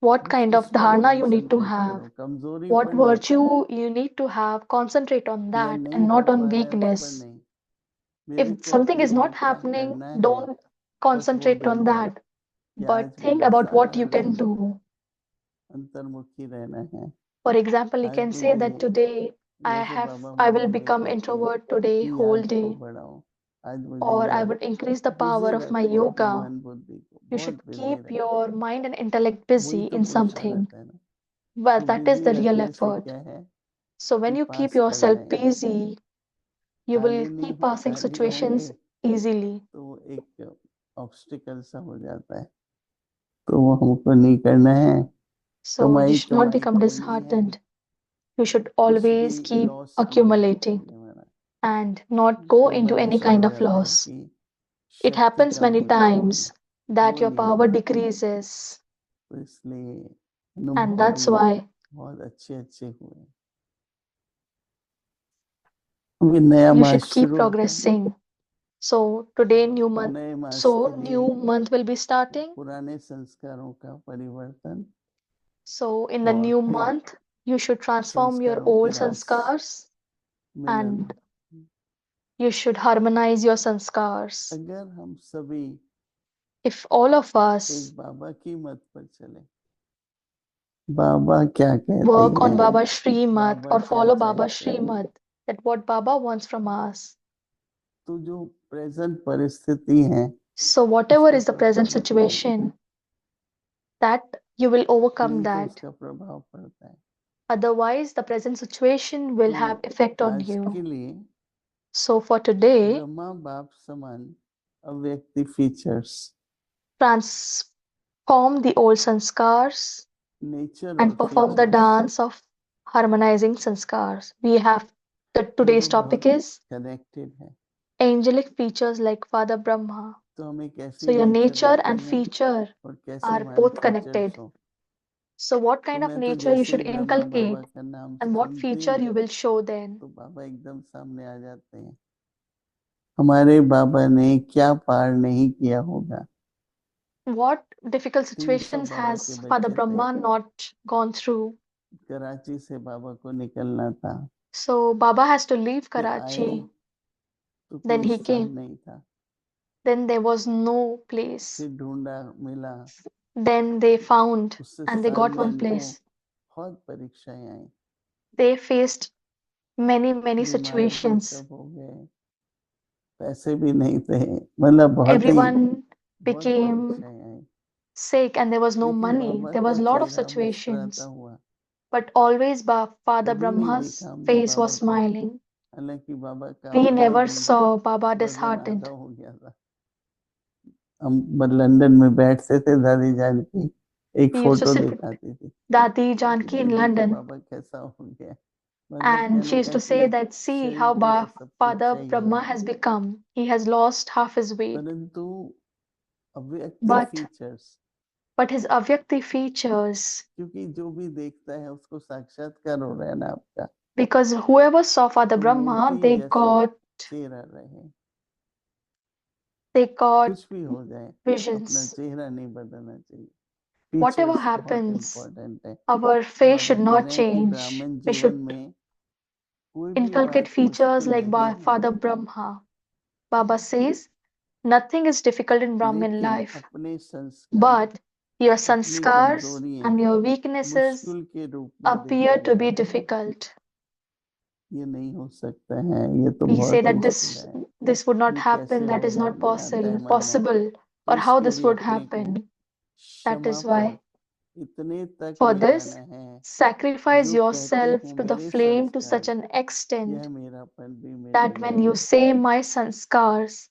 Speaker 2: what
Speaker 5: बस
Speaker 2: kind
Speaker 5: उस
Speaker 2: of
Speaker 5: पर
Speaker 2: dharana you need to
Speaker 5: concentrate
Speaker 2: have?
Speaker 5: करो, कमजोरी
Speaker 2: What
Speaker 5: पर नहीं,
Speaker 2: virtue you need to have? Concentrate on
Speaker 5: या
Speaker 2: that
Speaker 5: नहीं
Speaker 2: and
Speaker 5: हो
Speaker 2: not on
Speaker 5: पा रहा है उस पर
Speaker 2: weakness.
Speaker 5: नहीं, मेरे
Speaker 2: If
Speaker 5: को
Speaker 2: something
Speaker 5: अपने
Speaker 2: is not
Speaker 5: लिए क्या
Speaker 2: happening,
Speaker 5: करना है
Speaker 2: don't
Speaker 5: बस वो
Speaker 2: concentrate on
Speaker 5: देखो
Speaker 2: that,
Speaker 5: कि आज
Speaker 2: but think
Speaker 5: मुझे
Speaker 2: about what
Speaker 5: सारा
Speaker 2: you can
Speaker 5: दिन
Speaker 2: do.
Speaker 5: अंतर्मुखी रहना है।
Speaker 2: For example, you
Speaker 5: आज
Speaker 2: can say
Speaker 5: मुझे
Speaker 2: that today
Speaker 5: जैसे बाबा
Speaker 2: I will
Speaker 5: महोदय
Speaker 2: become
Speaker 5: कहते हैं
Speaker 2: introvert today
Speaker 5: कि
Speaker 2: whole
Speaker 5: याद को
Speaker 2: day,
Speaker 5: बढ़ाओ, आज मुझे
Speaker 2: or I
Speaker 5: ये
Speaker 2: would increase the power
Speaker 5: busy
Speaker 2: of my
Speaker 5: रखो अपने
Speaker 2: yoga.
Speaker 5: मन बुद्धि को,
Speaker 2: You
Speaker 5: बहुत
Speaker 2: should
Speaker 5: बिजी
Speaker 2: keep
Speaker 5: रखो,
Speaker 2: your mind and intellect
Speaker 5: वही
Speaker 2: busy
Speaker 5: तो
Speaker 2: in something.
Speaker 5: पुरुषार्थ है ना। तो
Speaker 2: But that is
Speaker 5: busy
Speaker 2: the real
Speaker 5: रखने से
Speaker 2: effort.
Speaker 5: क्या है
Speaker 2: So when
Speaker 5: कि
Speaker 2: you keep
Speaker 5: पास कर
Speaker 2: yourself
Speaker 5: जाएंगे,
Speaker 2: busy, you will keep passing
Speaker 5: खाली होंगे
Speaker 2: situations easily.
Speaker 5: तो वो एक ऑब्स्टिकल सा हो जाता है, तो वो हमको नहीं करना है।
Speaker 2: So you
Speaker 5: कमाई
Speaker 2: should not
Speaker 5: कमाई
Speaker 2: become
Speaker 5: करनी है,
Speaker 2: disheartened. You should
Speaker 5: कुछ भी
Speaker 2: always keep
Speaker 5: लॉस नहीं होना
Speaker 2: accumulating
Speaker 5: चाहिए हमारा।
Speaker 2: and not go
Speaker 5: कई
Speaker 2: into
Speaker 5: बार
Speaker 2: any
Speaker 5: ऐसा
Speaker 2: kind
Speaker 5: हो
Speaker 2: of
Speaker 5: जाता है
Speaker 2: loss.
Speaker 5: कि
Speaker 2: It
Speaker 5: शक्ति
Speaker 2: happens
Speaker 5: कम
Speaker 2: many
Speaker 5: हो जाती है,
Speaker 2: times that
Speaker 5: वो
Speaker 2: your
Speaker 5: नहीं
Speaker 2: power
Speaker 5: होना।
Speaker 2: decreases,
Speaker 5: तो इसलिए
Speaker 2: and
Speaker 5: अनुभव
Speaker 2: that's
Speaker 5: भी
Speaker 2: why
Speaker 5: बहुत अच्छे अच्छे हुए। अभी नया
Speaker 2: you
Speaker 5: मास
Speaker 2: should keep
Speaker 5: शुरू होता है,
Speaker 2: progressing. So today new
Speaker 5: तो
Speaker 2: month,
Speaker 5: नए मास के
Speaker 2: so
Speaker 5: लिए
Speaker 2: new month will be starting.
Speaker 5: पुराने संस्कारों का परिवर्तन
Speaker 2: So in the
Speaker 5: और
Speaker 2: new
Speaker 5: फिर
Speaker 2: month, you should transform your
Speaker 5: संस्कारों
Speaker 2: old
Speaker 5: के रास
Speaker 2: sanskars
Speaker 5: Milan.
Speaker 2: and you should harmonize your sanskars.
Speaker 5: अगर हम सभी
Speaker 2: If all of us
Speaker 5: एक बाबा की मत पर चले, बाबा क्या कहते
Speaker 2: work on
Speaker 5: हैं,
Speaker 2: Baba's Srimad
Speaker 5: बाबा
Speaker 2: or
Speaker 5: क्या
Speaker 2: follow Baba's
Speaker 5: चाहते हैं,
Speaker 2: Srimad, that what Baba wants from us,
Speaker 5: तो जो प्रेजेंट परिस्थिति है
Speaker 2: So whatever
Speaker 5: उसका
Speaker 2: is the present
Speaker 5: प्रभाव
Speaker 2: situation, that you will overcome
Speaker 5: नहीं तो
Speaker 2: that.
Speaker 5: उसका प्रभाव पड़ता है।
Speaker 2: Otherwise, the present situation will have
Speaker 5: तो
Speaker 2: effect on
Speaker 5: आज के
Speaker 2: you.
Speaker 5: लिए
Speaker 2: So for today,
Speaker 5: ब्रह्मा बाप समान अव्यक्ति features,
Speaker 2: transform the old sanskars
Speaker 5: nature और
Speaker 2: and perform the
Speaker 5: features
Speaker 2: dance of harmonizing sanskars. We have today's
Speaker 5: दोनों
Speaker 2: topic
Speaker 5: बहुत
Speaker 2: is
Speaker 5: कनेक्टेड है।
Speaker 2: angelic features like Father Brahma.
Speaker 5: तो हमें कैसी
Speaker 2: So your
Speaker 5: नेचर
Speaker 2: nature
Speaker 5: रखनी
Speaker 2: and
Speaker 5: है
Speaker 2: feature
Speaker 5: और कैसे
Speaker 2: are
Speaker 5: हमारे
Speaker 2: both
Speaker 5: फीचर्स
Speaker 2: connected.
Speaker 5: हो।
Speaker 2: So what
Speaker 5: तो
Speaker 2: kind of
Speaker 5: मैं तो
Speaker 2: nature you
Speaker 5: जैसे ही
Speaker 2: should
Speaker 5: ब्रह्मा बाबा
Speaker 2: inculcate
Speaker 5: का नाम
Speaker 2: and what
Speaker 5: सुनते
Speaker 2: feature
Speaker 5: he
Speaker 2: you will show then?
Speaker 5: तो बाबा एकदम सामने आ जाते हैं। हमारे बाबा ने क्या पार नहीं किया होगा।
Speaker 2: What difficult
Speaker 5: 300
Speaker 2: situations
Speaker 5: बाबा के
Speaker 2: has Father
Speaker 5: बच्चे थे,
Speaker 2: Brahma not gone through?
Speaker 5: Karachi से बाबा को निकलना था,
Speaker 2: So Baba has to leave
Speaker 5: फिर आए
Speaker 2: Karachi.
Speaker 5: तो
Speaker 2: Then
Speaker 5: कोई
Speaker 2: he
Speaker 5: स्थान
Speaker 2: came.
Speaker 5: नहीं था,
Speaker 2: Then there was no place.
Speaker 5: फिर ढूंढा मिला,
Speaker 2: Then they found
Speaker 5: उससे
Speaker 2: and they
Speaker 5: साल
Speaker 2: got
Speaker 5: में
Speaker 2: one
Speaker 5: इनको
Speaker 2: place.
Speaker 5: बहुत परीक्षाएं आई,
Speaker 2: They faced many
Speaker 5: बीमार भी
Speaker 2: situations.
Speaker 5: सब हो गए, पैसे भी नहीं थे, मतलब
Speaker 2: Everyone
Speaker 5: बहुत
Speaker 2: became
Speaker 5: परीक्षाएं आई।
Speaker 2: sick and there was no
Speaker 5: लेकिन
Speaker 2: money.
Speaker 5: बाबा
Speaker 2: There
Speaker 5: का
Speaker 2: was a lot of
Speaker 5: चेहरा मुस्कुराता
Speaker 2: situations.
Speaker 5: हुआ,
Speaker 2: But always Father
Speaker 5: कभी नहीं
Speaker 2: Brahma's
Speaker 5: देखा हमने
Speaker 2: face
Speaker 5: बाबा
Speaker 2: was
Speaker 5: को।
Speaker 2: smiling.
Speaker 5: हालांकि बाबा का
Speaker 2: We
Speaker 5: अपना
Speaker 2: never
Speaker 5: भी
Speaker 2: saw Baba
Speaker 5: वजन आधा
Speaker 2: disheartened.
Speaker 5: हो गया था। हम लंदन में बैठते थे, दादी जान की एक
Speaker 2: We used to
Speaker 5: photo
Speaker 2: sit with
Speaker 5: दिखाती थी,
Speaker 2: Dadi
Speaker 5: तो
Speaker 2: Janki in
Speaker 5: बोले देखो
Speaker 2: London,
Speaker 5: बाबा कैसा हो गया। मतलब
Speaker 2: and she
Speaker 5: कहने
Speaker 2: used
Speaker 5: का
Speaker 2: to say
Speaker 5: कि
Speaker 2: that, see
Speaker 5: शरीर
Speaker 2: how
Speaker 5: को तो सब कुछ
Speaker 2: Father
Speaker 5: चाहिए,
Speaker 2: Brahma has become. He has lost half his weight.
Speaker 5: परंतु अव्यक्ति
Speaker 2: But
Speaker 5: features,
Speaker 2: his avyakti features,
Speaker 5: क्योंकि जो भी देखता है उसको साक्षात्कार हो रहा है ना आपका,
Speaker 2: because whoever saw Father
Speaker 5: तो
Speaker 2: Brahma,
Speaker 5: मूर्ति जैसे चेहरा रहे,
Speaker 2: they got
Speaker 5: कुछ भी हो जाए अपना
Speaker 2: visions.
Speaker 5: चेहरा नहीं बदलना चाहिए।
Speaker 2: Whatever
Speaker 5: फीचर्स बहुत
Speaker 2: happens,
Speaker 5: इम्पोर्टेंट है।
Speaker 2: our
Speaker 5: तो
Speaker 2: face
Speaker 5: बाबा
Speaker 2: should
Speaker 5: कह
Speaker 2: not
Speaker 5: रहे हैं कि
Speaker 2: change.
Speaker 5: ब्राह्मण
Speaker 2: We
Speaker 5: जीवन
Speaker 2: should
Speaker 5: में कोई भी
Speaker 2: inculcate
Speaker 5: बात
Speaker 2: features
Speaker 5: मुश्किल
Speaker 2: like
Speaker 5: नहीं है,
Speaker 2: Father Brahma. Baba says, nothing is difficult in Brahmin
Speaker 5: लेकिन
Speaker 2: life,
Speaker 5: अपने संस्कार,
Speaker 2: but your
Speaker 5: अपनी
Speaker 2: sanskars
Speaker 5: कमजोरियां
Speaker 2: and your weaknesses
Speaker 5: मुश्किल के रूप में
Speaker 2: appear
Speaker 5: देखी
Speaker 2: to be
Speaker 5: जाती है।
Speaker 2: difficult.
Speaker 5: ये नहीं हो सकता है, ये तो
Speaker 2: We say
Speaker 5: बहुत
Speaker 2: that
Speaker 5: मुश्किल है,
Speaker 2: this would not
Speaker 5: ये
Speaker 2: happen,
Speaker 5: कैसे
Speaker 2: that is
Speaker 5: होगा,
Speaker 2: not
Speaker 5: ये आता है मन में।
Speaker 2: possible,
Speaker 5: तो
Speaker 2: or how
Speaker 5: इसके
Speaker 2: this
Speaker 5: लिए
Speaker 2: would
Speaker 5: अपने को
Speaker 2: happen. That
Speaker 5: क्षमा
Speaker 2: is
Speaker 5: पर
Speaker 2: why,
Speaker 5: इतने तक
Speaker 2: for
Speaker 5: मिटाना
Speaker 2: this,
Speaker 5: है,
Speaker 2: sacrifice
Speaker 5: जो कहते
Speaker 2: yourself
Speaker 5: हो
Speaker 2: to the
Speaker 5: मेरे
Speaker 2: flame to such
Speaker 5: संस्कार,
Speaker 2: an extent
Speaker 5: यह मेरापन भी मिट
Speaker 2: that when you
Speaker 5: जाए।
Speaker 2: say my sanskars,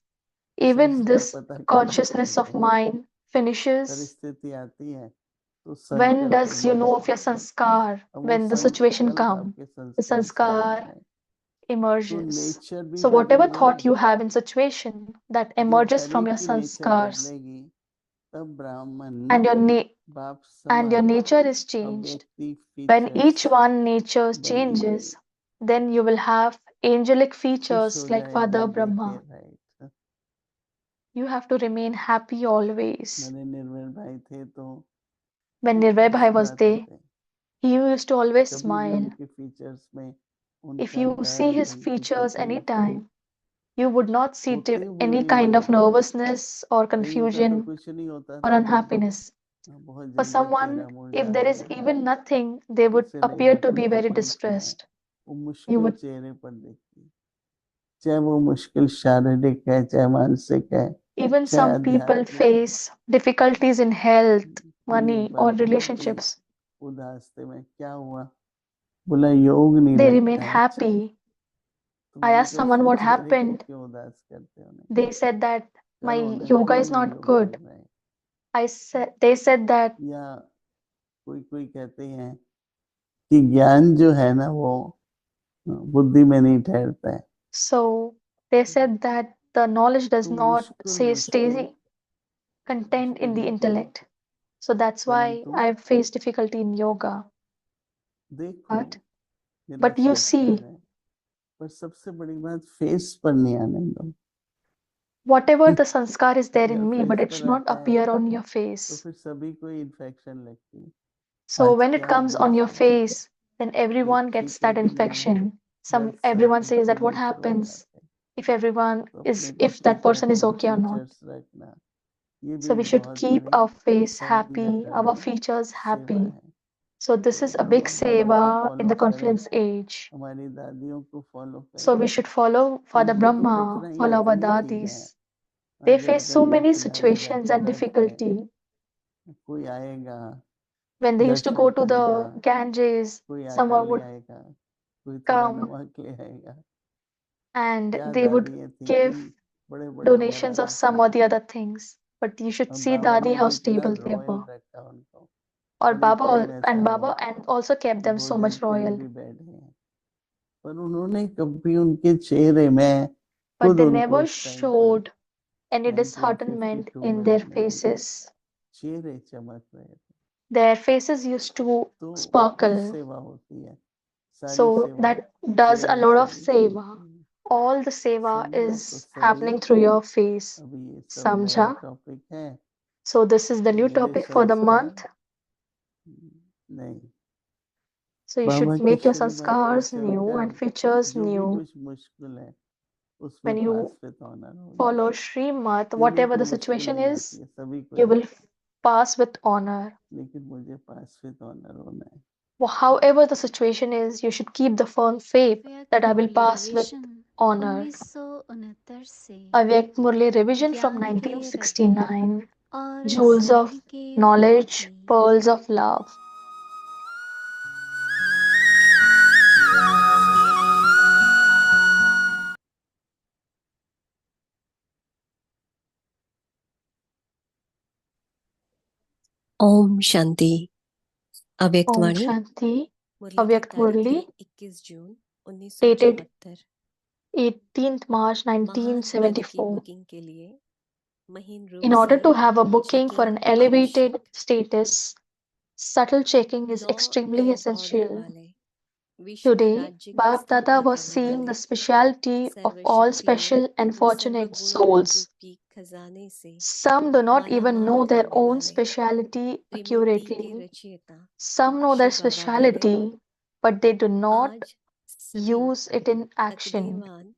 Speaker 2: even
Speaker 5: संस्कार
Speaker 2: this
Speaker 5: पता कैसे
Speaker 2: consciousness
Speaker 5: चलते
Speaker 2: of
Speaker 5: हैं,
Speaker 2: mine finishes.
Speaker 5: परिस्थिति आती है तो सर
Speaker 2: When
Speaker 5: करते
Speaker 2: does you
Speaker 5: हैं।
Speaker 2: know of your sanskar?
Speaker 5: अब वो
Speaker 2: When the situation
Speaker 5: संकल्प
Speaker 2: come,
Speaker 5: आपके
Speaker 2: the
Speaker 5: संस्कार से
Speaker 2: sanskar
Speaker 5: बनता है, तो
Speaker 2: emerges.
Speaker 5: नेचर भी
Speaker 2: So whatever
Speaker 5: बदल
Speaker 2: thought
Speaker 5: जाए।
Speaker 2: you have in situation that
Speaker 5: जब
Speaker 2: emerges
Speaker 5: हर
Speaker 2: from
Speaker 5: एक
Speaker 2: your
Speaker 5: की नेचर
Speaker 2: sanskars
Speaker 5: बदलेगी तब ब्राह्मण
Speaker 2: and
Speaker 5: बाप
Speaker 2: and your
Speaker 5: समान
Speaker 2: nature is changed.
Speaker 5: अव्यक्ति
Speaker 2: When
Speaker 5: features
Speaker 2: each one nature
Speaker 5: बनेंगे,
Speaker 2: changes, then you will have angelic
Speaker 5: खुश हो
Speaker 2: features like
Speaker 5: जाएगी
Speaker 2: Father
Speaker 5: देख के।
Speaker 2: Brahma.
Speaker 5: Right,
Speaker 2: You have to remain happy always.
Speaker 5: मेरे निर्मल भाई थे तो
Speaker 2: When Nirvay Bhai was
Speaker 5: मुस्कुराते
Speaker 2: there,
Speaker 5: थे,
Speaker 2: he used to always
Speaker 5: कभी भी
Speaker 2: smile.
Speaker 5: उनके फीचर्स में
Speaker 2: If
Speaker 5: उनका
Speaker 2: you see
Speaker 5: डर,
Speaker 2: his
Speaker 5: उनकी
Speaker 2: features
Speaker 5: तकलीफ
Speaker 2: anytime, you would not see
Speaker 5: होते हुए
Speaker 2: any
Speaker 5: भी नहीं
Speaker 2: kind of
Speaker 5: देखते।
Speaker 2: nervousness or
Speaker 5: कईयों का तो
Speaker 2: confusion
Speaker 5: कुछ नहीं होता
Speaker 2: or
Speaker 5: था तो
Speaker 2: unhappiness.
Speaker 5: बहुत
Speaker 2: For
Speaker 5: जल्दी
Speaker 2: someone,
Speaker 5: चेहरा
Speaker 2: if
Speaker 5: मुरझा
Speaker 2: there
Speaker 5: हो
Speaker 2: is
Speaker 5: जाता,
Speaker 2: even nothing, they would
Speaker 5: उसे नहीं
Speaker 2: appear to
Speaker 5: लगता
Speaker 2: be
Speaker 5: था
Speaker 2: very
Speaker 5: परीक्षा है,
Speaker 2: distressed.
Speaker 5: वो
Speaker 2: You
Speaker 5: मुश्किल
Speaker 2: would,
Speaker 5: चेहरे पर दिखती, चाहे वो मुश्किल शारीरिक है, चाहे मानसिक है,
Speaker 2: even
Speaker 5: चाहे
Speaker 2: some people
Speaker 5: आध्यात्मिक है।
Speaker 2: face difficulties in health,
Speaker 5: कोई एक
Speaker 2: money,
Speaker 5: बार
Speaker 2: or
Speaker 5: बहुत ही
Speaker 2: relationships.
Speaker 5: उदास थे, मैं क्या हुआ, बोला योग नहीं
Speaker 2: They remain
Speaker 5: लगता है अच्छा।
Speaker 2: happy.
Speaker 5: तो
Speaker 2: I
Speaker 5: मैंने
Speaker 2: asked
Speaker 5: कहा
Speaker 2: someone
Speaker 5: फिर
Speaker 2: what
Speaker 5: चेहरे को
Speaker 2: happened.
Speaker 5: क्यों उदास करते हो, नहीं
Speaker 2: They said that my
Speaker 5: करो ना,
Speaker 2: yoga
Speaker 5: क्यों
Speaker 2: is
Speaker 5: नहीं
Speaker 2: not
Speaker 5: योग कर
Speaker 2: good.
Speaker 5: रहे।
Speaker 2: They said that,
Speaker 5: या कोई कोई कहते हैं कि ज्ञान जो है ना वो बुद्धि में नहीं ठहरता है।
Speaker 2: so they said that the knowledge does
Speaker 5: तो
Speaker 2: not
Speaker 5: मुश्किल मुश्किल
Speaker 2: stay content in
Speaker 5: मुश्किल
Speaker 2: the
Speaker 5: होती है,
Speaker 2: intellect. So that's why
Speaker 5: परंतु
Speaker 2: I've faced difficulty in yoga.
Speaker 5: देखो
Speaker 2: But
Speaker 5: मेरा
Speaker 2: but you
Speaker 5: संस्कार
Speaker 2: see,
Speaker 5: है, पर सबसे बड़ी बात फेस पर नहीं आने दो।
Speaker 2: whatever the sanskar is there
Speaker 5: अगर
Speaker 2: in me,
Speaker 5: face
Speaker 2: but it
Speaker 5: पर
Speaker 2: should not
Speaker 5: आता है
Speaker 2: appear on your
Speaker 5: तो
Speaker 2: face.
Speaker 5: फिर सभी को इन्फेक्शन लगती है।
Speaker 2: So
Speaker 5: आज
Speaker 2: when it
Speaker 5: क्या
Speaker 2: comes on your
Speaker 5: बोलते हैं,
Speaker 2: face, then
Speaker 5: ये
Speaker 2: everyone gets
Speaker 5: ठीक है
Speaker 2: that
Speaker 5: कि नहीं,
Speaker 2: infection.
Speaker 5: Blood
Speaker 2: Everyone says that what
Speaker 5: circulation शुरू हो
Speaker 2: happens
Speaker 5: जाता है।
Speaker 2: if everyone
Speaker 5: तो
Speaker 2: is
Speaker 5: अपने को
Speaker 2: if that
Speaker 5: ठीक
Speaker 2: person is
Speaker 5: रखना,
Speaker 2: okay or not.
Speaker 5: फीचर्स रखना, ये भी
Speaker 2: So we should
Speaker 5: बहुत
Speaker 2: keep
Speaker 5: बड़ी
Speaker 2: our face happy, our
Speaker 5: संगठन
Speaker 2: features
Speaker 5: सेवा
Speaker 2: happy.
Speaker 5: है।
Speaker 2: So this
Speaker 5: तो
Speaker 2: is a
Speaker 5: हम
Speaker 2: big
Speaker 5: अब बाबा को
Speaker 2: seva in
Speaker 5: फॉलो
Speaker 2: the
Speaker 5: करें,
Speaker 2: confluence age.
Speaker 5: हमारी दादियों को फॉलो
Speaker 2: So
Speaker 5: करें,
Speaker 2: we should follow Father
Speaker 5: उनकी तो
Speaker 2: Brahma,
Speaker 5: कठिनाइयाँ
Speaker 2: follow our
Speaker 5: इतनी थी हैं,
Speaker 2: dadis. They
Speaker 5: जब
Speaker 2: face so
Speaker 5: गंगा
Speaker 2: many
Speaker 5: किनारे
Speaker 2: situations
Speaker 5: जाके
Speaker 2: and
Speaker 5: बैठते हैं,
Speaker 2: difficulty.
Speaker 5: कोई आएगा,
Speaker 2: When they used to
Speaker 5: Darshan
Speaker 2: go to
Speaker 5: करेगा,
Speaker 2: the Ganges,
Speaker 5: कोई आटा
Speaker 2: someone
Speaker 5: ले
Speaker 2: would
Speaker 5: आएगा, कोई थोड़ा
Speaker 2: come
Speaker 5: नमक ले आएगा।
Speaker 2: and
Speaker 5: क्या
Speaker 2: they would
Speaker 5: दादियाँ थी कि
Speaker 2: give
Speaker 5: बड़े बड़े घर
Speaker 2: donations of
Speaker 5: आते
Speaker 2: some
Speaker 5: थे।
Speaker 2: or the other things. But you should
Speaker 5: और
Speaker 2: see
Speaker 5: बाबा
Speaker 2: Dadi
Speaker 5: ने
Speaker 2: how
Speaker 5: भी इतना
Speaker 2: stable they
Speaker 5: रॉयल
Speaker 2: were.
Speaker 5: रखा उनको।
Speaker 2: Or
Speaker 5: और एक
Speaker 2: Baba
Speaker 5: टाइम ऐसा
Speaker 2: and
Speaker 5: हुआ
Speaker 2: Baba and also kept
Speaker 5: कि
Speaker 2: them so
Speaker 5: भोजन
Speaker 2: much
Speaker 5: के लिए
Speaker 2: royal.
Speaker 5: भी बैठे हैं, पर उन्होंने कभी उनके चेहरे में
Speaker 2: But
Speaker 5: खुद
Speaker 2: they
Speaker 5: उनको
Speaker 2: never
Speaker 5: उस टाइम पर
Speaker 2: showed any disheartenment
Speaker 5: 1952
Speaker 2: in
Speaker 5: में
Speaker 2: their
Speaker 5: मैंने देखा,
Speaker 2: faces.
Speaker 5: चेहरे चमक रहे थे।
Speaker 2: Their faces used to
Speaker 5: तो ये
Speaker 2: sparkle.
Speaker 5: सेवा होती है, सारी
Speaker 2: So
Speaker 5: सेवा
Speaker 2: that does a
Speaker 5: चेहरे
Speaker 2: lot
Speaker 5: से
Speaker 2: of
Speaker 5: ही
Speaker 2: seva.
Speaker 5: होती है।
Speaker 2: All the seva
Speaker 5: समझा तो
Speaker 2: is
Speaker 5: सही,
Speaker 2: happening through your face.
Speaker 5: अभी ये सब नया
Speaker 2: Samjha?
Speaker 5: टॉपिक है,
Speaker 2: So this is the new
Speaker 5: मेरे
Speaker 2: topic for the
Speaker 5: सेंस में
Speaker 2: month.
Speaker 5: नहीं।
Speaker 2: So you
Speaker 5: बाबा
Speaker 2: should
Speaker 5: के
Speaker 2: make your
Speaker 5: श्रीमत पर
Speaker 2: sanskars new
Speaker 5: चलकर
Speaker 2: and features
Speaker 5: जो भी
Speaker 2: new.
Speaker 5: कुछ मुश्किल है उसमें
Speaker 2: When you
Speaker 5: pass with honor होगा।
Speaker 2: follow Srimad,
Speaker 5: किन्हीं
Speaker 2: whatever
Speaker 5: को
Speaker 2: the
Speaker 5: मुश्किल
Speaker 2: situation
Speaker 5: नहीं
Speaker 2: is,
Speaker 5: आती है, सभी को
Speaker 2: you will
Speaker 5: आती है,
Speaker 2: pass with honor.
Speaker 5: लेकिन मुझे पास with honor होना है।
Speaker 2: However the situation is, you should keep the firm faith that
Speaker 4: व्यक्त
Speaker 2: I will
Speaker 4: Murli
Speaker 2: pass with
Speaker 4: revision
Speaker 2: honor.
Speaker 4: 1969 से
Speaker 2: Avyakt Murli revision from
Speaker 4: ज्ञान के रत्न
Speaker 2: 1969.
Speaker 4: और
Speaker 2: Jewels of
Speaker 4: स्नेह के
Speaker 2: knowledge,
Speaker 4: मोती
Speaker 2: pearls of love.
Speaker 6: Om Shanti. अव्यक्त
Speaker 2: Om
Speaker 6: वाणी
Speaker 2: Shanti.
Speaker 6: मुरली की
Speaker 2: Avyakt
Speaker 6: तारीख है
Speaker 2: Murli
Speaker 6: 21 जून
Speaker 2: dated
Speaker 6: 1974।
Speaker 2: 18th March
Speaker 6: महान पद की
Speaker 2: 1974.
Speaker 6: बुकिंग के लिए महीन रूप
Speaker 2: In order
Speaker 6: से
Speaker 2: to have a booking for
Speaker 6: checking
Speaker 2: an elevated
Speaker 6: आवश्यक।
Speaker 2: status, subtle checking is
Speaker 6: law
Speaker 2: extremely
Speaker 6: and order
Speaker 2: essential.
Speaker 6: वाले विश्व
Speaker 2: Today,
Speaker 6: राज्य की
Speaker 2: Bap Dada
Speaker 6: स्थापना
Speaker 2: was
Speaker 6: करने
Speaker 2: seeing the
Speaker 6: वाले
Speaker 2: speciality of all
Speaker 6: सर्वशक्तिमान
Speaker 2: special and fortunate
Speaker 6: सर्वगुण
Speaker 2: souls.
Speaker 6: रूपी खजाने से
Speaker 2: Some do not even
Speaker 6: मालामाल
Speaker 2: know their
Speaker 6: करने
Speaker 2: own
Speaker 6: वाले
Speaker 2: speciality
Speaker 6: त्रिमूर्ति के
Speaker 2: accurately.
Speaker 6: रचयिता
Speaker 2: Some know their
Speaker 6: शिव बाबा दादा
Speaker 2: speciality, but they do not
Speaker 6: आज सभी
Speaker 2: use it in action.
Speaker 6: तकदीरवान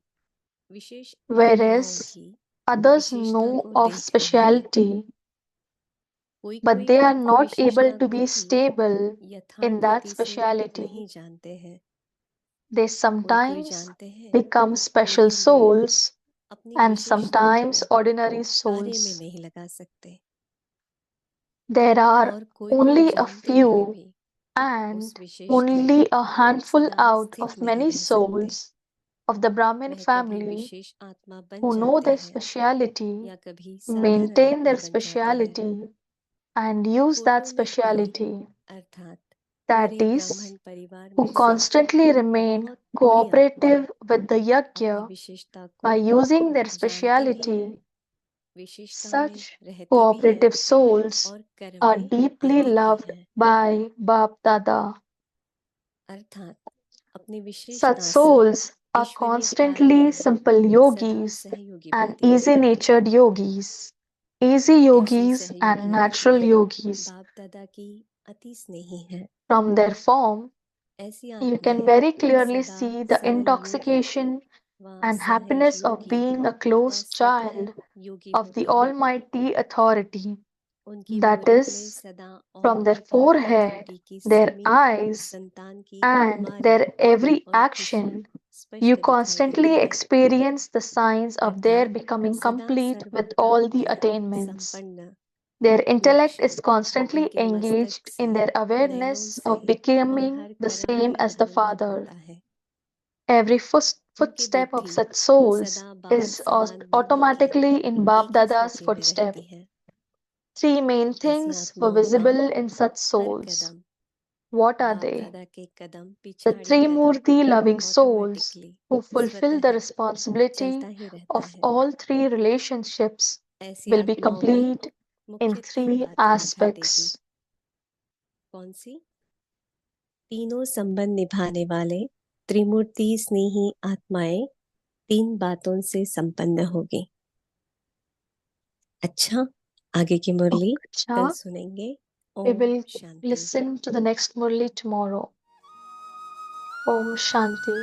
Speaker 6: विशेष आत्माओं
Speaker 2: Whereas
Speaker 6: की
Speaker 2: others
Speaker 6: विशेषता
Speaker 2: know
Speaker 6: को
Speaker 2: of
Speaker 6: देख रहे हैं।
Speaker 2: speciality,
Speaker 6: कोई
Speaker 2: but
Speaker 6: कोई
Speaker 2: they are
Speaker 6: अपनी
Speaker 2: not able
Speaker 6: विशेषता
Speaker 2: to
Speaker 6: को
Speaker 2: be
Speaker 6: ही
Speaker 2: stable in
Speaker 6: यथार्थ
Speaker 2: that
Speaker 6: गति से
Speaker 2: speciality.
Speaker 6: नहीं जानते हैं।
Speaker 2: They
Speaker 6: कोई
Speaker 2: sometimes
Speaker 6: जानते हैं
Speaker 2: become special
Speaker 6: लेकिन वे
Speaker 2: souls
Speaker 6: अपनी
Speaker 2: and
Speaker 6: विशेषता
Speaker 2: sometimes
Speaker 6: को
Speaker 2: ordinary
Speaker 6: कार्य में
Speaker 2: souls.
Speaker 6: नहीं लगा सकते
Speaker 2: There are
Speaker 6: और कोई
Speaker 2: only a
Speaker 6: जानते हुए
Speaker 2: few
Speaker 6: भी उस
Speaker 2: and
Speaker 6: विशेषता
Speaker 2: only
Speaker 6: में
Speaker 2: a handful
Speaker 6: सदा
Speaker 2: out
Speaker 6: स्थित
Speaker 2: of
Speaker 6: नहीं
Speaker 2: many
Speaker 6: रह सकते।
Speaker 2: souls of the Brahmin
Speaker 6: वह कभी
Speaker 2: family
Speaker 6: विशेष आत्मा बन
Speaker 2: who know
Speaker 6: जाते
Speaker 2: their
Speaker 6: हैं
Speaker 2: speciality,
Speaker 6: या कभी साधारण
Speaker 2: maintain
Speaker 6: आत्मा
Speaker 2: their
Speaker 6: बन जाते हैं।
Speaker 2: speciality, and use
Speaker 6: पूर्व
Speaker 2: that
Speaker 6: में कोई
Speaker 2: speciality,
Speaker 6: अर्थात
Speaker 2: that
Speaker 6: पूरे
Speaker 2: is,
Speaker 6: ब्राह्मण परिवार
Speaker 2: who
Speaker 6: में से
Speaker 2: constantly remain
Speaker 6: बहुत थोड़ी आत्माएं
Speaker 2: cooperative with the
Speaker 6: अपनी
Speaker 2: yajna
Speaker 6: विशेषता
Speaker 2: by
Speaker 6: को
Speaker 2: using their
Speaker 6: जानती भी
Speaker 2: speciality.
Speaker 6: हैं, विशेषता में
Speaker 2: Such
Speaker 6: रहती भी हैं
Speaker 2: cooperative souls
Speaker 6: और कर्म
Speaker 2: are
Speaker 6: में
Speaker 2: deeply
Speaker 6: आती भी
Speaker 2: loved
Speaker 6: हैं।
Speaker 2: by Bap Dada.
Speaker 6: अर्थात अपनी
Speaker 2: Such
Speaker 6: विशेषता से
Speaker 2: souls are
Speaker 6: ईश्वरीय कार्य
Speaker 2: constantly
Speaker 6: में
Speaker 2: simple
Speaker 6: सदा
Speaker 2: yogis
Speaker 6: सहयोगी
Speaker 2: and
Speaker 6: बनती हैं।
Speaker 2: easy natured yogis, easy
Speaker 6: ऐसे
Speaker 2: yogis and
Speaker 6: सहयोगियों
Speaker 2: natural yogis.
Speaker 6: बाप दादा की अति स्नेही है।
Speaker 2: From their form,
Speaker 6: ऐसी
Speaker 2: you can
Speaker 6: आत्माएं
Speaker 2: very clearly
Speaker 6: सदा
Speaker 2: see the
Speaker 6: सहयोगी
Speaker 2: intoxication
Speaker 6: व
Speaker 2: and happiness of
Speaker 6: सहयोगी
Speaker 2: being a
Speaker 6: व
Speaker 2: close
Speaker 6: स्वतः
Speaker 2: child
Speaker 6: योगी
Speaker 2: of the
Speaker 6: होती हैं।
Speaker 2: Almighty Authority.
Speaker 6: उनकी
Speaker 2: That
Speaker 6: मूरत में
Speaker 2: is,
Speaker 6: सदा
Speaker 2: from their
Speaker 6: almighty
Speaker 2: forehead,
Speaker 6: authority की
Speaker 2: their
Speaker 6: सीमित
Speaker 2: eyes,
Speaker 6: संतान की
Speaker 2: and
Speaker 6: कुमारी
Speaker 2: their every
Speaker 6: और खुशी
Speaker 2: action,
Speaker 6: स्पष्ट
Speaker 2: you
Speaker 6: दिखाई
Speaker 2: constantly
Speaker 6: देती है।
Speaker 2: experience the signs of their
Speaker 6: अर्थात
Speaker 2: becoming
Speaker 6: सदा
Speaker 2: complete with all the
Speaker 6: सर्वप्राप्ति
Speaker 2: attainments.
Speaker 6: संपन्न
Speaker 2: Their intellect
Speaker 6: लक्ष्य
Speaker 2: is constantly
Speaker 6: उनके मस्तक
Speaker 2: engaged
Speaker 6: से
Speaker 2: in their
Speaker 6: नयनों
Speaker 2: awareness
Speaker 6: से
Speaker 2: of
Speaker 6: और
Speaker 2: becoming
Speaker 6: हर
Speaker 2: the
Speaker 6: कर्म
Speaker 2: same
Speaker 6: में
Speaker 2: as the
Speaker 6: भागीदार
Speaker 2: Father.
Speaker 6: होता है।
Speaker 2: Every
Speaker 6: उनकी
Speaker 2: footstep of
Speaker 6: बुद्धि
Speaker 2: such souls
Speaker 6: सदा बाप
Speaker 2: is
Speaker 6: समान बनने की
Speaker 2: automatically in Bap
Speaker 6: एक ही
Speaker 2: Dada's
Speaker 6: सोच में
Speaker 2: footstep.
Speaker 6: रहती है।
Speaker 2: Three main
Speaker 6: ऐसी
Speaker 2: things were
Speaker 6: आत्माओं का
Speaker 2: visible in such
Speaker 6: her
Speaker 2: souls.
Speaker 6: Kadam
Speaker 2: What are
Speaker 6: बाप
Speaker 2: they?
Speaker 6: दादा के कदम
Speaker 2: The
Speaker 6: पिछाड़ी
Speaker 2: three
Speaker 6: Kadam
Speaker 2: Murti loving souls
Speaker 6: automatically
Speaker 2: who fulfill the
Speaker 6: स्वतः
Speaker 2: responsibility
Speaker 6: चलता ही रहता
Speaker 2: of
Speaker 6: है।
Speaker 2: all three relationships
Speaker 6: ऐसी
Speaker 2: will be
Speaker 6: आत्माओं में
Speaker 2: complete in
Speaker 6: मुख्य 3
Speaker 2: three
Speaker 6: बातें दिखाई देगी।
Speaker 2: aspects.
Speaker 6: कौन सी? तीनों संबंध निभाने वाले त्रिमूर्ति स्नेही आत्माएं 3 बातों से संपन्न होगी। अच्छा, आगे की मुरली कल
Speaker 2: Acha,
Speaker 6: सुनेंगे।
Speaker 2: we
Speaker 6: Om
Speaker 2: will
Speaker 6: Shanti.
Speaker 2: listen to the next Murli tomorrow. Om Shanti.